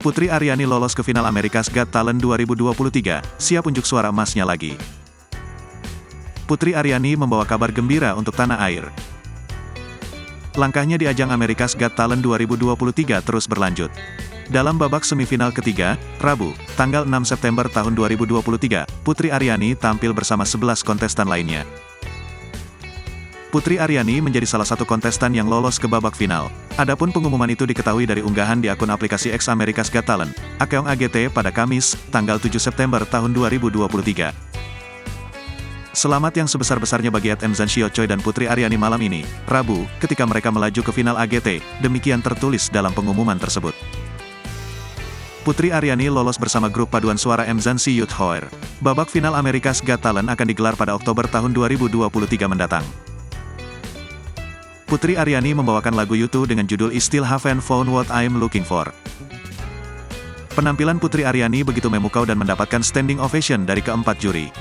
Putri Aryani lolos ke final America's Got Talent 2023, siap unjuk suara emasnya lagi. Putri Aryani membawa kabar gembira untuk tanah air. Langkahnya di ajang America's Got Talent 2023 terus berlanjut. Dalam babak semifinal ketiga, Rabu, tanggal 6 September tahun 2023, Putri Aryani tampil bersama 11 kontestan lainnya. Putri Aryani menjadi salah satu kontestan yang lolos ke babak final. Adapun pengumuman itu diketahui dari unggahan di akun aplikasi X America's Got Talent, Akeong AGT pada Kamis, tanggal 7 September tahun 2023. Selamat yang sebesar-besarnya bagi Mzan Shio Choi dan Putri Aryani malam ini, Rabu, ketika mereka melaju ke final AGT, demikian tertulis dalam pengumuman tersebut. Putri Aryani lolos bersama grup paduan suara Mzan Si Youth Hoer. Babak final America's Got Talent akan digelar pada Oktober tahun 2023 mendatang. Putri Aryani membawakan lagu U2 dengan judul I Still Haven't Found What I'm Looking For. Penampilan Putri Aryani begitu memukau dan mendapatkan standing ovation dari keempat juri.